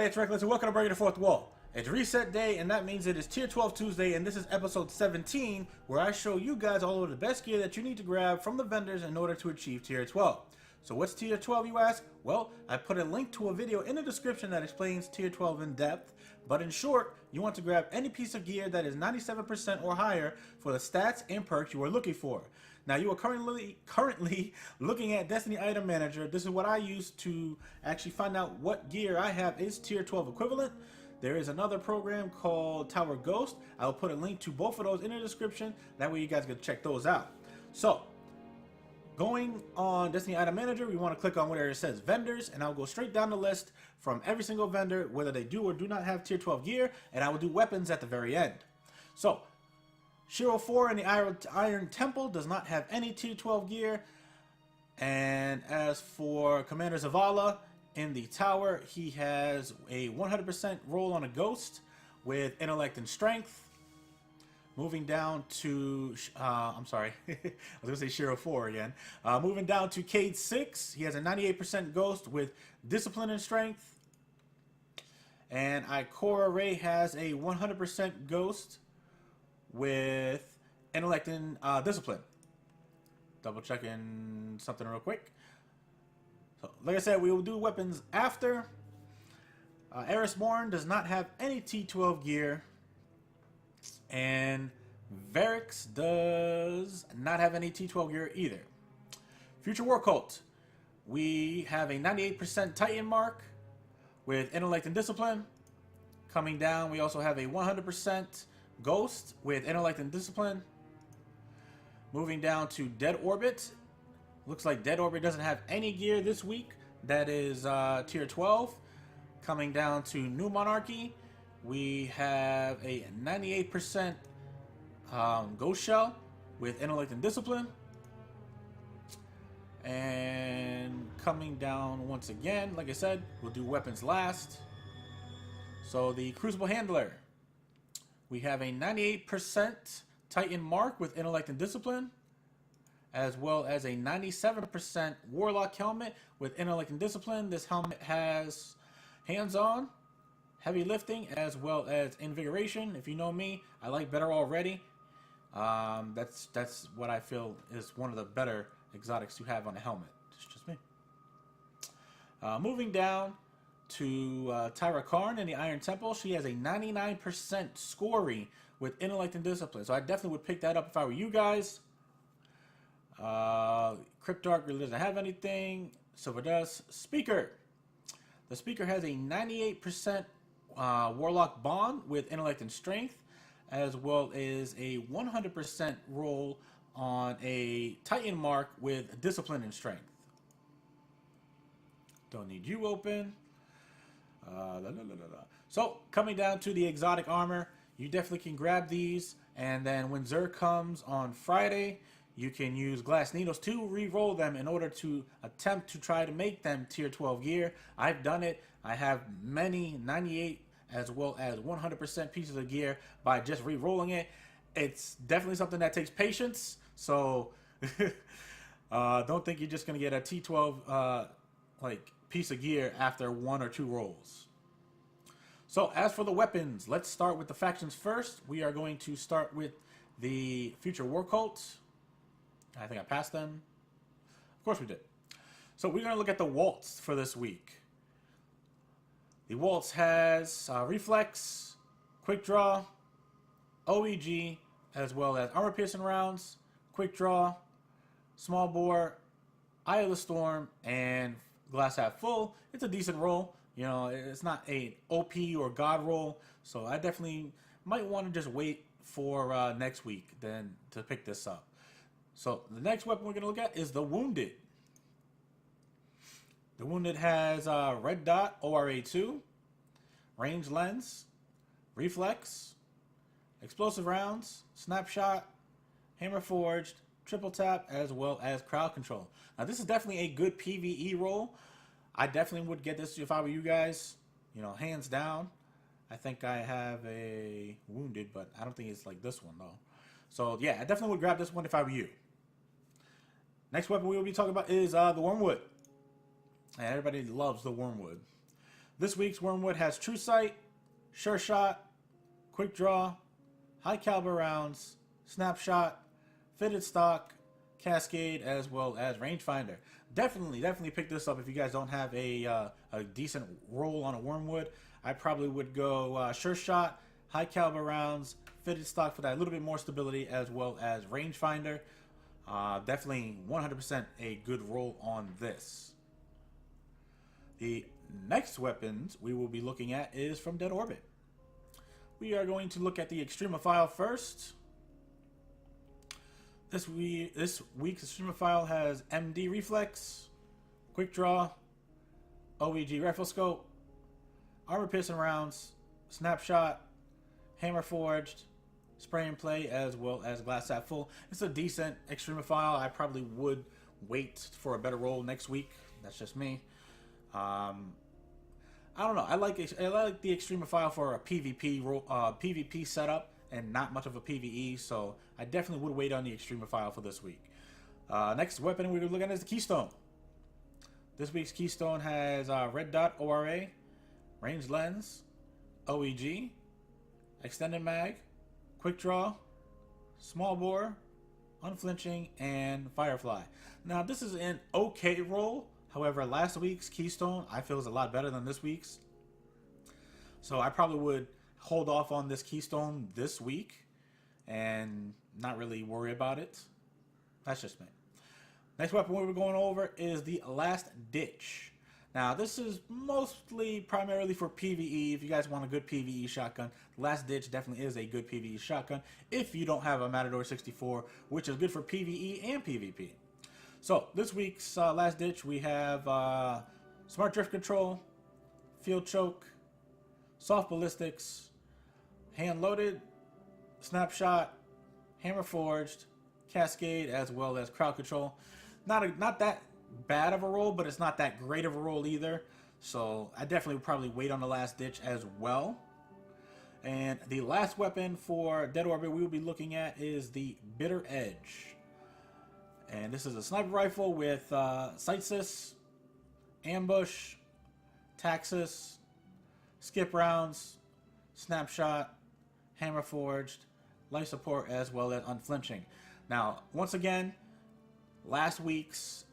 Hey, it's Reckless, and welcome to Breaking the Fourth Wall. It's reset day, and that means it is Tier 12 Tuesday, and this is episode 17, where I show you guys all of the best gear that you need to grab from the vendors in order to achieve Tier 12. So what's Tier 12, you ask? Well, I put a link to a video in the description that explains Tier 12 in depth, but in short, you want to grab any piece of gear that is 97% or higher for the stats and perks you are looking for. Now, you are currently looking at Destiny Item Manager. This is what I use to actually find out what gear I have is Tier 12 equivalent. There is another program called Tower Ghost. I'll put a link to both of those in the description. That way you guys can check those out. So, going on Destiny Item Manager, we want to click on where it says vendors, and I'll go straight down the list from every single vendor, whether they do or do not have Tier 12 gear, and I will do weapons at the very end. So, Shiro 4 in the Iron Temple does not have any Tier 12 gear. And as for Commander Zavala in the Tower, he has a 100% roll on a Ghost with Intellect and Strength. Moving down to, I'm sorry, I was going to say Shiro 4 again. Moving down to Cade 6, he has a 98% Ghost with Discipline and Strength. And Ikora Ray has a 100% Ghost with Intellect and Discipline. Double checking something real quick. So, like I said, we will do weapons after. Erisborn does not have any T12 gear. And Varix does not have any T12 gear either. Future War Cult. We have a 98% Titan mark with Intellect and Discipline. Coming down, we also have a 100% Ghost with Intellect and Discipline. Moving down to Dead Orbit. Looks like Dead Orbit doesn't have any gear this week. That is Tier 12. Coming down to New Monarchy, we have a 98% Ghost Shell with Intellect and Discipline. And coming down once again, like I said, we'll do weapons last. So the Crucible Handler. We have a 98% Titan mark with Intellect and Discipline, as well as a 97% Warlock helmet with Intellect and Discipline. This helmet has hands-on, heavy lifting, as well as invigoration. If you know me, I like better already. That's what I feel is one of the better exotics to have on a helmet. It's just me. Moving down to Tyra Karn in the Iron Temple. She has a 99% scoring with Intellect and Discipline. So I definitely would pick that up if I were you guys. Cryptarch really doesn't have anything. Silver Dust. Speaker. The Speaker has a 98% Warlock Bond with Intellect and Strength, as well as a 100% roll on a Titan mark with Discipline and Strength. Don't need you open. So, coming down to the exotic armor, you definitely can grab these, and then when Xur comes on Friday, you can use Glass Needles to re-roll them in order to attempt to try to make them Tier 12 gear. I've done it. I have many 98 as well as 100% pieces of gear by just re-rolling it. It's definitely something that takes patience, so don't think you're just going to get a T12 piece of gear after 1 or 2 rolls. So as for the weapons, let's start with the factions first. We are going to start with the Future War Cult. I think I passed them. Of course we did. So we're going to look at the Waltz for this week. The Waltz has Reflex, Quick Draw, OEG, as well as Armor Piercing Rounds, Quick Draw, Small Bore, Eye of the Storm, and Glass Half Full. It's a decent roll. You know, it's not a OP or God roll, so I definitely might want to just wait for next week then to pick this up. So the next weapon we're going to look at is the Wounded. The Wounded has Red Dot, ORA2, Range Lens, Reflex, Explosive Rounds, Snapshot, Hammer Forged, Triple Tap, as well as Crowd Control. Now this is definitely a good PvE roll. I definitely would get this if I were you guys, you know, hands down. I think I have a Wounded, but I don't think it's like this one, though. So, yeah, I definitely would grab this one if I were you. Next weapon we will be talking about is the Wormwood. And everybody loves the Wormwood. This week's Wormwood has True Sight, Sure Shot, Quick Draw, High Caliber Rounds, Snapshot, Fitted Stock, Cascade, as well as Rangefinder. Definitely pick this up if you guys don't have a decent roll on a Wormwood. I probably would go Sure Shot, High Caliber Rounds, Fitted Stock for that little bit more stability, as well as Rangefinder. Definitely 100% a good roll on this. The next weapons we will be looking at is from Dead Orbit. We are going to look at the Extremophile first. This week's Extremophile has MD Reflex, Quick Draw, OEG Rifle Scope, Armor Piercing Rounds, Snapshot, Hammer Forged, Spray and Play, as well as Glass Half Full. It's a decent Extremophile. I probably would wait for a better roll next week. That's just me. I don't know. I like the Extremophile for a PvP PvP setup and not much of a PvE, so I definitely would wait on the Extremophile for this week. Next weapon we're looking at is the Keystone. This week's Keystone has Red Dot ORA, Range Lens, OEG, Extended Mag, Quick Draw, Small Bore, Unflinching, and Firefly. Now this is an okay roll. However, last week's Keystone I feel is a lot better than this week's. So I probably would hold off on this Keystone this week and not really worry about it. That's just me. Next weapon we're going over is the Last Ditch. Now this is primarily for PvE. If you guys want a good PvE shotgun, Last Ditch definitely is a good PvE shotgun if you don't have a Matador 64, which is good for PvE and PvP. So this week's Last Ditch, we have Smart Drift Control, Field Choke, Soft Ballistics, Hand Loaded, Snapshot, Hammer Forged, Cascade, as well as Crowd Control. Not that bad of a roll, but it's not that great of a roll either. So I definitely would probably wait on the Last Ditch as well. And the last weapon for Dead Orbit we will be looking at is the Bitter Edge. And this is a sniper rifle with Sightsys, Ambush, Taxis, Skip Rounds, Snapshot, Hammer Forged, Life Support, as well as Unflinching. Now, once again, last week's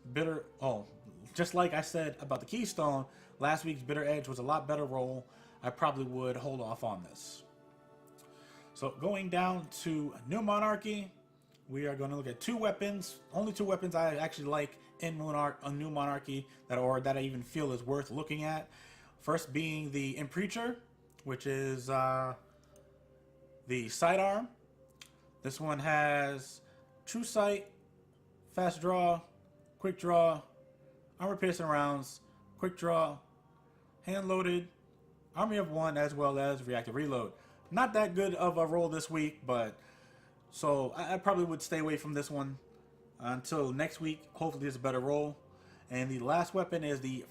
just like I said about the Keystone, last week's Bitter Edge was a lot better roll. I probably would hold off on this. So going down to New Monarchy, we are going to look at two weapons. Only two weapons I actually like in New Monarchy that I even feel is worth looking at. First being the Impreacher, which is the sidearm. This one has True Sight, Fast Draw, Quick Draw, Armor Piercing Rounds, Quick Draw, Hand Loaded, Army of One, as well as Reactive Reload. Not that good of a roll this week, but so I probably would stay away from this one until next week. Hopefully there's a better roll. And the last weapon is the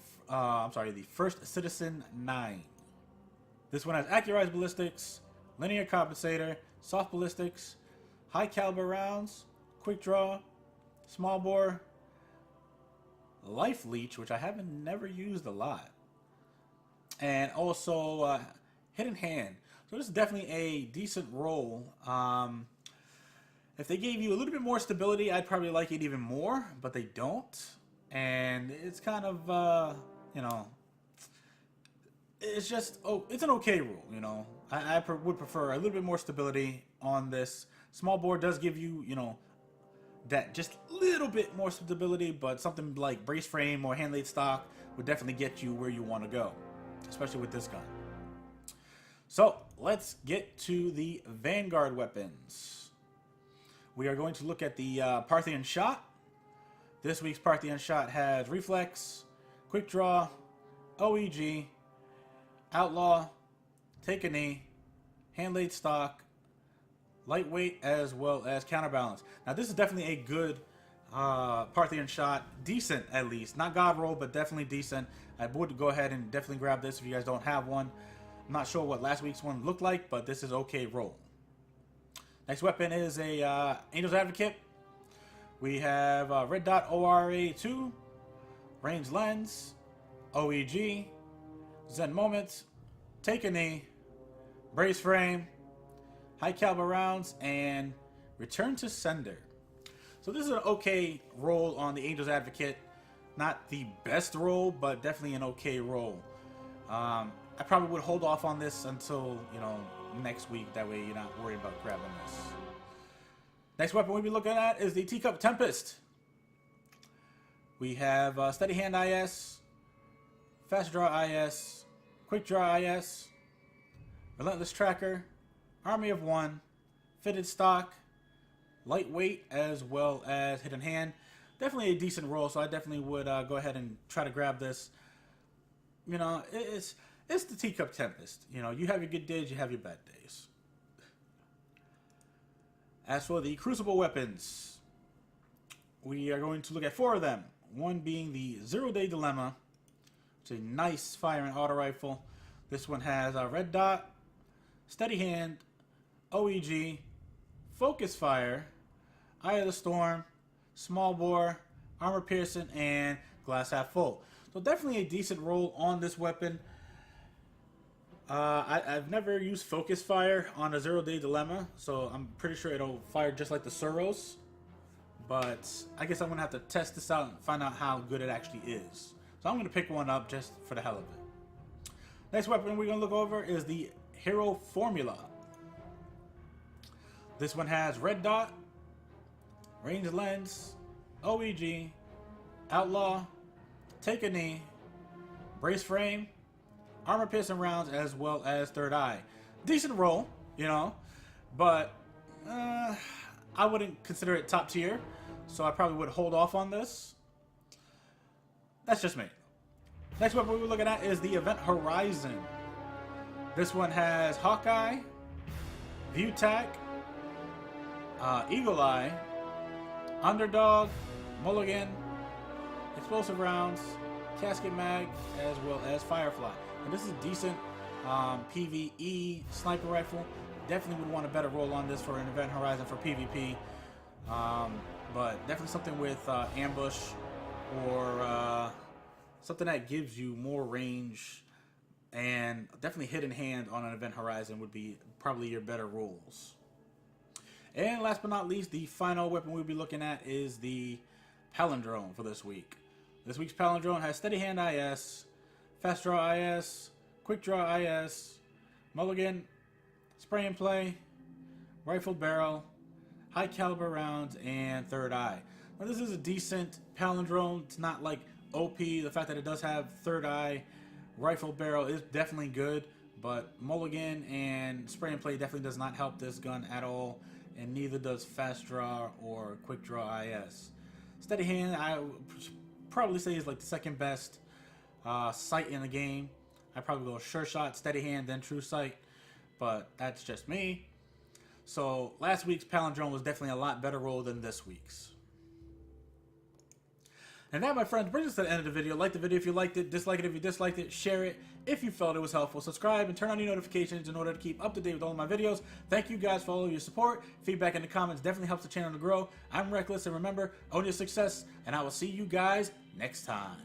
First Citizen 9. This one has Accurized Ballistics, Linear Compensator, Soft Ballistics, High Caliber Rounds, Quick Draw, Small Bore, Life Leech, which I haven't never used a lot, and also Hidden Hand. So this is definitely a decent roll. If they gave you a little bit more stability, I'd probably like it even more, but they don't. And it's kind of, it's just, it's an okay rule, you know. I would prefer a little bit more stability on this. Small Bore does give you, that just a little bit more stability, but something like Brace Frame or Hand Laid Stock would definitely get you where you want to go, especially with this gun. So let's get to the Vanguard weapons. We are going to look at the Parthian Shot. This week's Parthian Shot has Reflex, Quick Draw, OEG, Outlaw, Take a Knee, Hand Laid Stock, Lightweight, as well as Counterbalance. Now this is definitely a good Parthian Shot. Decent, at least. Not God roll, but definitely decent. I would go ahead and definitely grab this if you guys don't have one. I'm not sure what last week's one looked like, but this is okay roll. Next weapon is a Angel's Advocate. We have Red Dot ORA 2, Range Lens, OEG, Zen Moment, Take a Knee, Brace Frame, High Caliber Rounds, and Return to Sender. So this is an okay roll on the Angel's Advocate. Not the best roll, but definitely an okay roll. I probably would hold off on this until, you know, next week. That way you're not worried about grabbing this. Next weapon we'll be looking at is the Teacup Tempest. We have Steady Hand IS, Fast Draw IS, Quick Draw IS, Relentless Tracker, Army of One, Fitted Stock, Lightweight, as well as Hidden Hand. Definitely a decent roll, so I definitely would go ahead and try to grab this. You know, it's the Teacup Tempest. You know, you have your good days, you have your bad days. As for the Crucible weapons, we are going to look at 4 of them. One being the 0-Day Dilemma. It's a nice firing auto rifle. This one has a Red Dot, Steady Hand, OEG, Focus Fire, Eye of the Storm, Small Bore, Armor Piercing, and Glass Half Full. So definitely a decent roll on this weapon. I've never used Focus Fire on a 0-Day Dilemma, so I'm pretty sure it'll fire just like the Suros. But I guess I'm going to have to test this out and find out how good it actually is. So I'm going to pick one up just for the hell of it. Next weapon we're going to look over is the Hero Formula. This one has Red Dot, Range Lens, OEG, Outlaw, Take a Knee, Brace Frame, Armor Piercing Rounds, as well as Third Eye. Decent roll, you know, but I wouldn't consider it top tier, so I probably would hold off on this. That's just me. Next weapon we're looking at is the Event Horizon. This one has Hawkeye, View Tac, Eagle Eye, Underdog, Mulligan, Explosive Rounds, Casket Mag, as well as Firefly. And this is a decent PvE sniper rifle. Definitely would want a better roll on this for an Event Horizon for PvP. But definitely something with ambush or something that gives you more range, and definitely Hidden Hand on an Event Horizon would be probably your better rolls. And last but not least, the final weapon we'll be looking at is the Palindrome for this week. This week's Palindrome has Steady Hand IS, Fast Draw IS, Quick Draw IS, Mulligan, Spray and Play, Rifled Barrel, High Caliber Rounds, and Third Eye. Now this is a decent Palindrome. It's not like OP. The fact that it does have Third Eye, Rifled Barrel is definitely good, but Mulligan and Spray and Play definitely does not help this gun at all, and neither does Fast Draw or Quick Draw IS. Steady Hand, I would probably say, is like the second best sight in the game. I probably go Sure Shot, Steady Hand, then True Sight, but that's just me. So last week's Palindrome was definitely a lot better roll than this week's. And that, my friends, brings us to the end of the video. Like the video if you liked it, dislike it if you disliked it, share it if you felt it was helpful, subscribe and turn on your notifications in order to keep up to date with all of my videos. Thank you guys for all of your support. Feedback in the comments definitely helps the channel to grow. I'm Reckless, and remember, own your success, and I will see you guys next time.